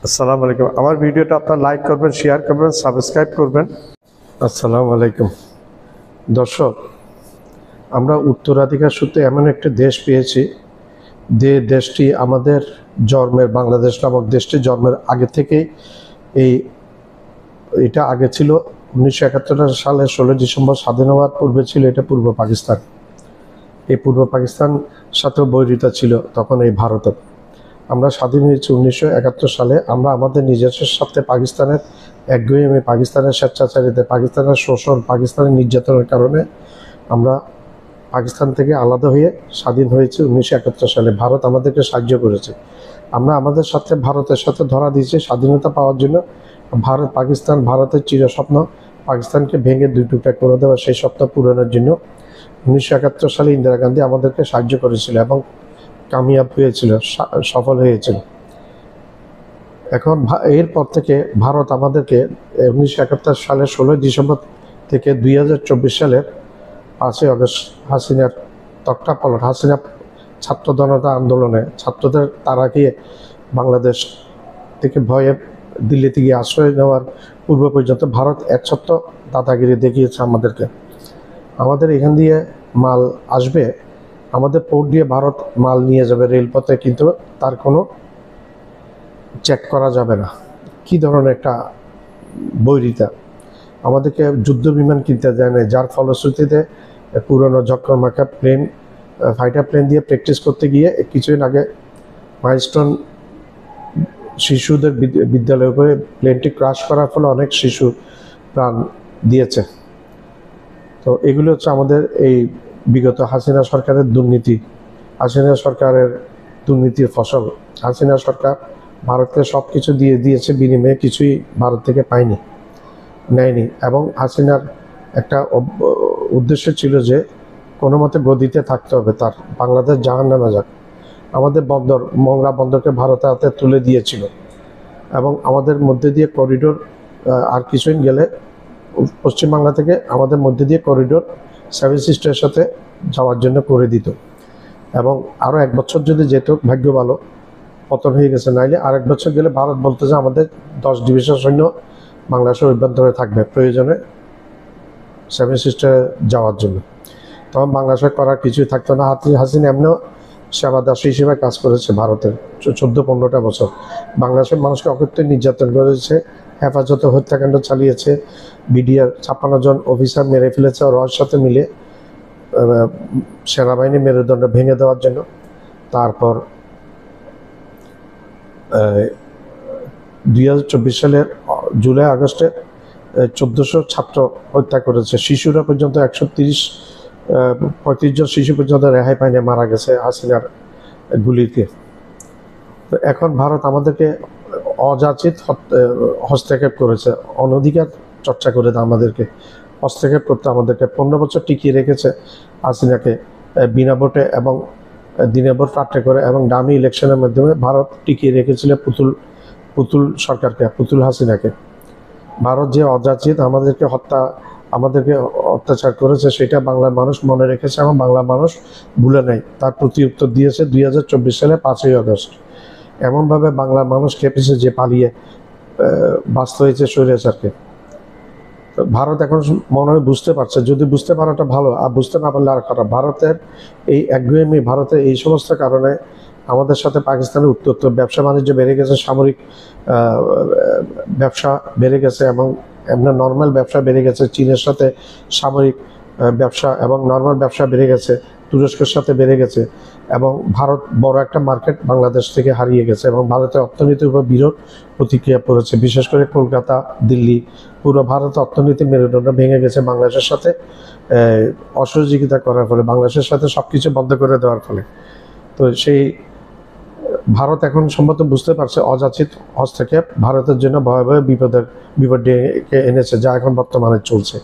আসসালামু আলাইকুম। আমার ভিডিওটা আপনারা লাইক করবেন, শেয়ার করবেন, সাবস্ক্রাইব করবেন। আসসালামু আলাইকুম দর্শক, আমরা উত্তরাধিকার সূত্রে এমন একটি দেশ পেয়েছি যে দেশটি আমাদের জন্মের, বাংলাদেশ নামক দেশটি জন্মের আগে থেকেই এটা আগে ছিল 1971 সালে 16 ডিসেম্বর স্বাধীন হওয়ার পূর্বে ছিল এটা পূর্ব পাকিস্তান। এই পূর্ব পাকিস্তান সাথেও বৈরিতা ছিল তখন এই ভারতের। আমরা স্বাধীন হয়েছি 1971 সালে। আমরা আমাদের নিজস্ব স্বার্থে পাকিস্তানের একগুঁয়েমি, পাকিস্তানের স্বেচ্ছাচারিতা, পাকিস্তানের শোষণ, পাকিস্তানের নির্যাতনের কারণে আমরা পাকিস্তান থেকে আলাদা হয়ে স্বাধীন হয়েছে 1971 সালে। ভারত আমাদেরকে সাহায্য করেছে। আমরা আমাদের সাথে ভারতের সাথে ধরা দিয়েছি স্বাধীনতা পাওয়ার জন্য। ভারতের চিরস্বপ্ন পাকিস্তানকে ভেঙে দুই টুকরা করে দেওয়া, সেই স্বপ্ন পূরণের জন্য 1971 সালে ইন্দিরা গান্ধী আমাদেরকে সাহায্য করেছিল এবং কামিয়াব হয়েছিল, সফল হয়েছিল। এখন এরপর থেকে ভারত আমাদেরকে 1971 সালের 16 ডিসেম্বর থেকে 2024 সালের 5ই আগস্ট হাসিনার তক্তাপলট, হাসিনা ছাত্র জনতা আন্দোলনে ছাত্রদের তাড়া খেয়ে বাংলাদেশ থেকে ভয়ে দিল্লিতে গিয়ে আশ্রয় নেওয়ার পূর্ব পর্যন্ত ভারত একছত্র দাদাগিরি দেখিয়েছে আমাদেরকে। আমাদের এখান দিয়ে মাল আসবে, আমাদের পোর্ট দিয়ে ভারত মাল নিয়ে যাবে রেলপথে, কিন্তু তার কোনো চেক করা যাবে না। কি ধরনের একটা বৈরিতা! আমাদেরকে যুদ্ধ বিমান কিনতে দেয় না, যার ফলশ্রুতিতে পুরনো ঝক্করমাখা ফাইটার প্লেন দিয়ে প্র্যাকটিস করতে গিয়ে কিছুদিন আগে মাইলস্টোন শিশুদের বিদ্যালয়ের উপরে প্লেনটি ক্রাশ করার ফলে অনেক শিশু প্রাণ দিয়েছে। তো এগুলো হচ্ছে আমাদের এই বিগত হাসিনা সরকারের দুর্নীতি, হাসিনা সরকারের দুর্নীতির ফসল। হাসিনা সরকার ভারতকে সব কিছু দিয়ে দিয়েছে, বিনিময়ে কিছুই ভারত থেকে নেয়নি। এবং হাসিনার একটা উদ্দেশ্য ছিল যে কোনো মতে গদিতে থাকতে হবে, তার বাংলাদেশ জাহান্নামে যাক। আমাদের বন্দর, মংলা বন্দরকে ভারতের হাতে তুলে দিয়েছিল এবং আমাদের মধ্যে দিয়ে করিডোর, আর কিছুদিন গেলে পশ্চিমবাংলা থেকে আমাদের মধ্যে দিয়ে করিডোর 7 সিস্টারের সাথে যাওয়ার জন্য করে দিত। এবং আরও 1 বছর যদি যেত, ভাগ্য ভালো, পতন হয়ে গেছে। নাইলে আর 1 বছর গেলে ভারত বলতে যে আমাদের 10 ডিভিশন সৈন্য বাংলাদেশের অভ্যন্তরে থাকবে প্রয়োজনে 7 সিস্টারে যাওয়ার জন্য। তখন বাংলাদেশে করার কিছুই থাকতো না। হাসিনা এমনিও সেবাদাসী হিসেবে কাজ করেছে ভারতের 14-15টা বছর। বাংলাদেশের মানুষকে অকৃত্রিম নির্যাতন করেছে, হেফাজতে হত্যাকাণ্ড চালিয়েছে, বিডিআর 56 জন অফিসার মেরে ফেলেছে ওর সাথে মিলে সেনাবাহিনী মেরুদণ্ড ভেঙে দেওয়ার জন্য। তারপর 2024 সালের জুলাই আগস্টে 1400 ছাত্র হত্যা করেছে। শিশুরা পর্যন্ত 135 জন শিশু পর্যন্ত রেহাই পায়নি, মারা গেছে হাসিনার গুলিতে। তো এখন ভারত আমাদেরকে অযাচিত হস্তক্ষেপ করেছে, অনধিকার চর্চা করে আমাদেরকে হস্তক্ষেপ করতে আমাদেরকে 15 বছর টিকিয়ে রেখেছে হাসিনাকে বিনা ভোটে এবং দিনে ভোট রাত্রে করে এবং ডামি ইলেকশনের মাধ্যমে ভারত টিকিয়ে রেখেছিল পুতুল সরকারকে, পুতুল হাসিনাকে। ভারত যে অযাচিত আমাদেরকে অত্যাচার করেছে সেটা বাংলার মানুষ মনে রেখেছে এবং বাংলার মানুষ ভুলে নেয়। তার প্রতি উত্তর দিয়েছে 2024 সালে 5ই আগস্ট। এমনভাবে বাংলার মানুষ খেপেছে যে পালিয়ে বাঁচতে হয়েছে স্বৈরাচারকে। ভারত এখন মনে হয় বুঝতে পারছে, যদি বুঝতে পারাটা ভালো, আর বুঝতে না পারলে আর খারাপ। ভারতের এই একগুঁয়েমি, ভারতের এই সমস্ত কারণে আমাদের সাথে পাকিস্তানের উত্তর ব্যবসা বাণিজ্য বেড়ে গেছে, সামরিক ব্যবসা বেড়ে গেছে এবং এমনি নর্মাল ব্যবসা বেড়ে গেছে। চীনের সাথে সামরিক ব্যবসা এবং নর্মাল ব্যবসা বেড়ে গেছে, তুরস্কের সাথে বেড়ে গেছে এবং ভারত বড় একটা মার্কেট বাংলাদেশ থেকে হারিয়ে গেছে এবং ভারতের অর্থনীতির উপর বিরূপ প্রতিক্রিয়া পড়েছে। বিশেষ করে কলকাতা, দিল্লি, পুরো ভারতের অর্থনীতি মেরুদণ্ড ভেঙে গেছে বাংলাদেশের সাথে অসহযোগিতা করার ফলে, বাংলাদেশের সাথে সব কিছু বন্ধ করে দেওয়ার ফলে। তো সেই ভারত এখন সম্ভবত বুঝতে পারছে অযাচিত হস্তক্ষেপ ভারতের জন্য ভয়াবহ বিপদ ডেকে এনেছে, যা এখন বর্তমানে চলছে।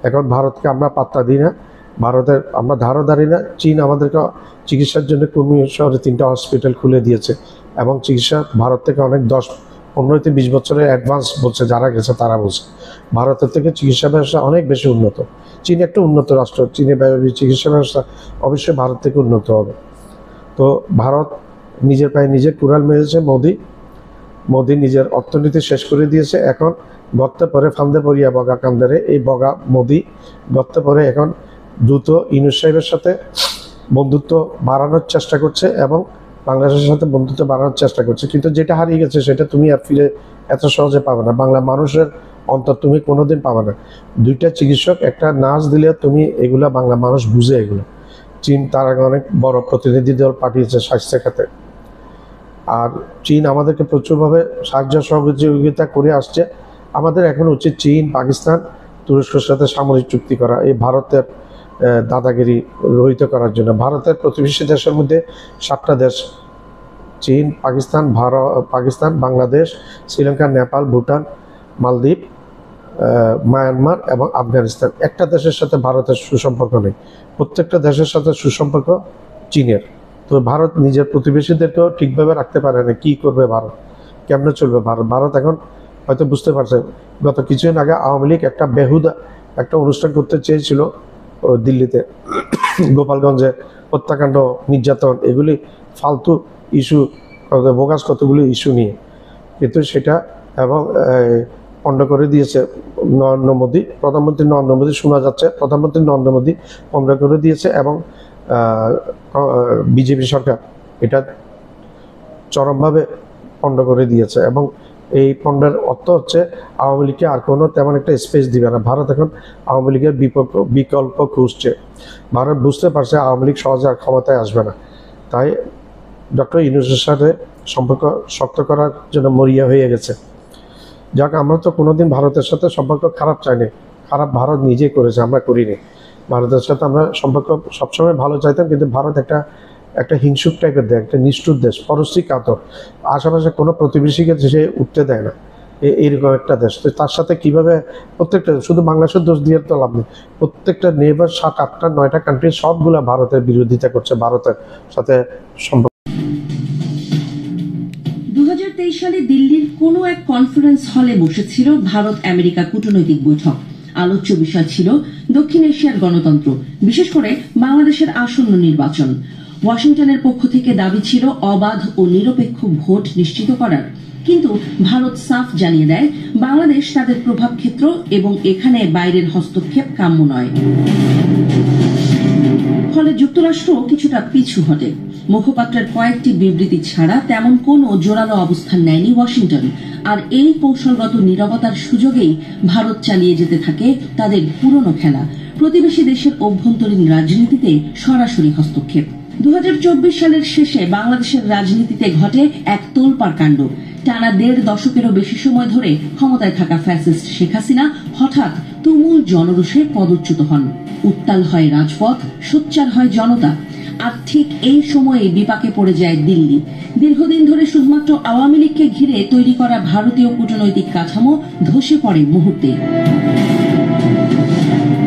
এখন ভারতকে আমরা পাত্তা দিই না, আমরা ধারও দাঁড়ি না। চীন আমাদেরকে চিকিৎসার জন্য কুর্মি শহরে 3টা হসপিটাল খুলে দিয়েছে এবং চিকিৎসা ভারত থেকে অনেক 10-15-20 বছরের অ্যাডভান্স বলছে, যারা গেছে তারা বলছে ভারতের থেকে চিকিৎসা ব্যবস্থা অনেক বেশি উন্নত। চীন একটা উন্নত রাষ্ট্র, চীনের চিকিৎসা ব্যবস্থা অবশ্যই ভারত থেকে উন্নত হবে। তো ভারত নিজের পায়ে নিজে কুড়াল মেরেছে মোদি মোদি নিজের অর্থনীতি শেষ করে দিয়েছে, এখন গর্তে পরে ফান্দে পড়িয়া বগা কান্দারে, এই বগা মোদি গর্তে পরে এখন দ্রুত ইউনূস সাহেবের সাথে বন্ধুত্ব বাড়ানোর চেষ্টা করছে এবং বাংলাদেশের সাথে বন্ধুত্ব বাড়ানোর চেষ্টা করছে। কিন্তু যেটা হারিয়ে গেছে সেটা তুমি আর ফিরে এত সহজে পাবে না, বাংলা মানুষের অন্তর তুমি কোনোদিন পাবে না। দুইটা চিকিৎসক একটা নার্স দিলে তুমি এগুলা বাংলা মানুষ বুঝে এগুলো। চীন তার আগে অনেক বড় প্রতিনিধি দল পাঠিয়েছে স্বাস্থ্য খাতে, আর চীন আমাদেরকে প্রচুরভাবে সাহায্য সহযোগিতা করে আসছে। আমাদের এখন উচিত চীন, পাকিস্তান, তুরস্কের সাথে সামরিক চুক্তি করা, এই ভারতের দাদাগিরি রহিত করার জন্য। ভারতের প্রতিবেশী দেশের মধ্যে 7টা দেশ, চীন, পাকিস্তান, বাংলাদেশ, শ্রীলঙ্কা, নেপাল, ভুটান, মালদ্বীপ, মায়ানমার এবং আফগানিস্তান। একটা দেশের সাথে ভারতের সুসম্পর্ক নেই, প্রত্যেকটা দেশের সাথে সুসম্পর্ক চীনের। তো ভারত নিজের প্রতিবেশীদেরকেও ঠিকভাবে রাখতে পারে না, কী করবে ভারত, কেমনে চলবে ভারত? ভারত এখন হয়তো বুঝতে পারছে। গত কিছুদিন আগে আওয়ামী লীগ একটা বেহুদা একটা অনুষ্ঠান করতে চেয়েছিল দিল্লিতে, গোপালগঞ্জে হত্যাকাণ্ড, নির্যাতন, এগুলি ফালতু ইস্যু, বোগাস কতগুলি ইস্যু নিয়ে, কিন্তু সেটা এবং পণ্ড করে দিয়েছে নরেন্দ্র মোদী, প্রধানমন্ত্রী নরেন্দ্র মোদী। শোনা যাচ্ছে প্রধানমন্ত্রী নরেন্দ্র মোদী পণ্ড করে দিয়েছে এবং বিজেপি সরকার এটা চরমভাবে পণ্ড করে দিয়েছে। এবং এই পণ্ডের অর্থ হচ্ছে আওয়ামী লীগকে আর কোনো তেমন একটা স্পেস দিবে না। ভারত এখন আওয়ামী লীগের বিকল্প খুঁজছে। ভারত বুঝতে পারছে আওয়ামী লীগ সহজে আর ক্ষমতায় আসবে না, তাই ডক্টর ইউনূসের সাথে সম্পর্ক শক্ত করার জন্য মরিয়া হয়ে গেছে। যাক, আমরা তো কোনোদিন ভারতের সাথে সম্পর্ক খারাপ চাইনি, খারাপ ভারত নিজেই করেছে, আমরা করিনি। ভারতের সাথে আমরা সম্পর্ক সবসময় ভালো চাইতাম, কিন্তু ভারত একটা হিংসুক টাইপের দেশ, একটা নিষ্ঠুর দেশ, পরশ্রী কাতর, আশেপাশে কোনো প্রতিবেশীকে সে উঠতে দেয় না, এইরকম একটা দেশ। তো তার সাথে কীভাবে প্রত্যেকটা, শুধু বাংলাদেশের দোষ দিয়ে তো লাভ নেই, প্রত্যেকটা নেবার 7, 8, 9টা কান্ট্রি সবগুলো ভারতের বিরোধিতা করছে, ভারতের সাথে সম্পর্ক। 2023 সালে দিল্লির কোনো এক কনফারেন্স হলে বসেছিল ভারত আমেরিকা কূটনৈতিক বৈঠক। আলোচ্য বিষয় ছিল দক্ষিণ এশিয়ার গণতন্ত্র, বিশেষ করে বাংলাদেশের আসন্ন নির্বাচন। ওয়াশিংটনের পক্ষ থেকে দাবি ছিল অবাধ ও নিরপেক্ষ ভোট নিশ্চিত করার, কিন্তু ভারত সাফ জানিয়ে দেয় বাংলাদেশ তাদের প্রভাব ক্ষেত্র এবং এখানে বাইরের হস্তক্ষেপ কাম্য নয়। ফলে যুক্তরাষ্ট্র কিছুটা পিছু হটে। মুখপাত্রের কয়েকটি বিবৃতি ছাড়া তেমন কোনো জোরালো অবস্থান নেয়নি ওয়াশিংটন। আর এই কৌশলগত নীরবতার সুযোগেই ভারত চালিয়ে যেতে থাকে তাদের পুরনো খেলা, প্রতিবেশী দেশের অভ্যন্তরীণ রাজনীতিতে সরাসরি হস্তক্ষেপ। 2024 সালের শেষে বাংলাদেশের রাজনীতিতে ঘটে এক তোলপাড় কাণ্ড। টানা 1.5 দশকেরও বেশি সময় ধরে ক্ষমতায় থাকা ফ্যাসিস্ট শেখ হাসিনা হঠাৎ তুমুল জনরোষে পদচ্যুত হন। উত্তাল হয় রাজপথ, সোচ্চার হয় জনতা। আর ঠিক এই সময়ে বিপাকে পড়ে যায় দিল্লি। দীর্ঘদিন ধরে শুধুমাত্র আওয়ামী লীগকে ঘিরে তৈরি করা ভারতীয় কূটনৈতিক কাঠামো ধসে পড়ে মুহূর্তে।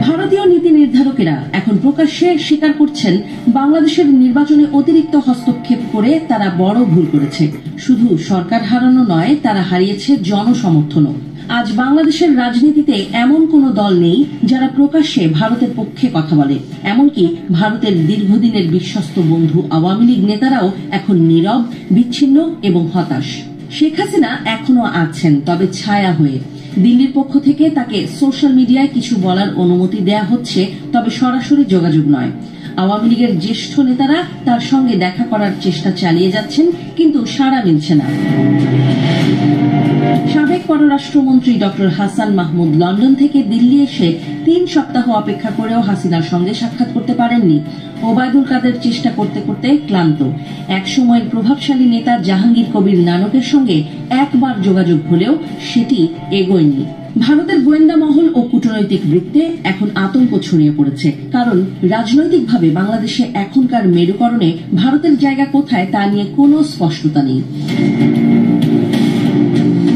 ভারতীয় নীতি নির্ধারকেরা এখন প্রকাশ্যে স্বীকার করছেন বাংলাদেশের নির্বাচনে অতিরিক্ত হস্তক্ষেপ করে তারা বড় ভুল করেছে। শুধু সরকার হারানো নয়, তারা হারিয়েছে জনসমর্থনও। আজ বাংলাদেশের রাজনীতিতে এমন কোনো দল নেই যারা প্রকাশ্যে ভারতের পক্ষে কথা বলে। এমনকি ভারতের দীর্ঘদিনের বিশ্বস্ত বন্ধু আওয়ামী লীগ নেতারাও এখন নীরব, বিচ্ছিন্ন এবং হতাশ। শেখ হাসিনা এখনো আছেন, তবে ছায়া হয়ে। দিল্লির পক্ষ থেকে তাকে সোশ্যাল মিডিয়ায় কিছু বলার অনুমতি দেয়া হচ্ছে, তবে সরাসরি যোগাযোগ নয়। আওয়ামী লীগের জ্যেষ্ঠ নেতারা তার সঙ্গে দেখা করার চেষ্টা চালিয়ে যাচ্ছেন, কিন্তু সাড়া মিলছে না। সাবেক পররাষ্ট্রমন্ত্রী ডক্টর হাসান মাহমুদ লন্ডন থেকে দিল্লি এসে 3 সপ্তাহ অপেক্ষা করেও হাসিনার সঙ্গে সাক্ষাৎ করতে পারেননি। ওবায়দুল কাদের চেষ্টা করতে করতে ক্লান্ত। এক সময়ের প্রভাবশালী নেতা জাহাঙ্গীর কবির নানকের সঙ্গে একবার যোগাযোগ হলেও সেটি এগোয়নি। ভারতের গোয়েন্দা মহল ও কূটনৈতিক বৃত্তে এখন আতঙ্ক ছড়িয়ে পড়েছে, কারণ রাজনৈতিকভাবে বাংলাদেশে এখনকার মেরুকরণে ভারতের জায়গা কোথায় তা নিয়ে কোনো স্পষ্টতা নেই।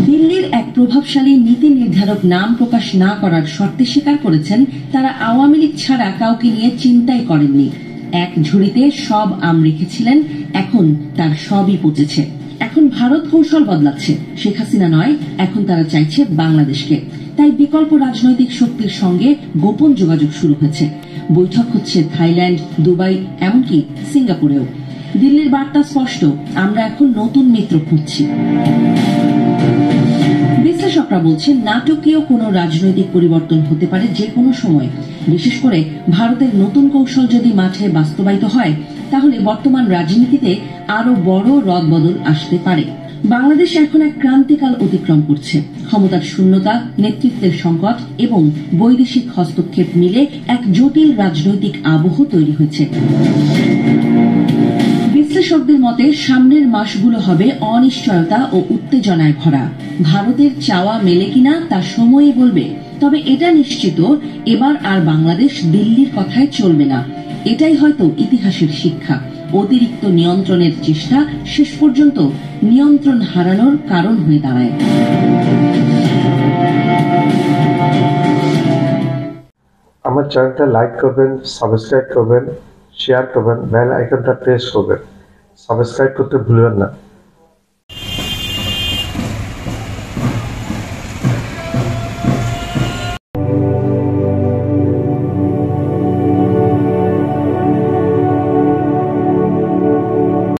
দিল্লির এক প্রভাবশালী নীতি নির্ধারক নাম প্রকাশ না করার শর্তে স্বীকার করেছেন তারা আওয়ামী লীগ ছাড়া কাউকে নিয়ে চিন্তাই করেননি। এক ঝুড়িতে সব আম রেখেছিলেন, এখন তার সবই পচেছে। এখন ভারত কৌশল বদলাচ্ছে, শেখ হাসিনা নয়, এখন তারা চাইছে বাংলাদেশকে। তাই বিকল্প রাজনৈতিক শক্তির সঙ্গে গোপন যোগাযোগ শুরু হয়েছে। বৈঠক হচ্ছে থাইল্যান্ড, দুবাই, এমনকি সিঙ্গাপুরেও। দিল্লির বার্তা স্পষ্ট, আমরা এখন নতুন মিত্র খুঁজছি। বিশ্লেষকরা বলছেন নাটকীয় কোনো রাজনৈতিক পরিবর্তন হতে পারে যে কোনো সময়। বিশেষ করে ভারতের নতুন কৌশল যদি মাঠে বাস্তবায়িত হয়, তাহলে বর্তমান রাজনীতিতে আরো বড় রদবদল আসতে পারে। বাংলাদেশ এখন এক ক্রান্তিকাল অতিক্রম করছে। ক্ষমতার শূন্যতা, নেতৃত্বের সংকট এবং বৈদেশিক হস্তক্ষেপ মিলে এক জটিল রাজনৈতিক আবহ তৈরি হয়েছে। বিশ্লেষকদের মতে সামনের মাসগুলো হবে অনিশ্চয়তা ও উত্তেজনায় ভরা। ভারতের চাওয়া মেলে কিনা তা সময়ই বলবে। তবে এটা নিশ্চিত, এবার আর বাংলাদেশ দিল্লির কথায় চলবে না। এটাই হয়তো ইতিহাসের শিক্ষা। অতিরিক্ত নিয়ন্ত্রণের চেষ্টা শেষ পর্যন্ত নিয়ন্ত্রণ হারানোর কারণ হয়ে দাঁড়ায়। আমার চ্যানেলটা লাইক করবেন, সাবস্ক্রাইব করবেন, শেয়ার করবেন, বেল আইকনটা প্রেস করবেন। সাবস্ক্রাইব করতে ভুলবেন না।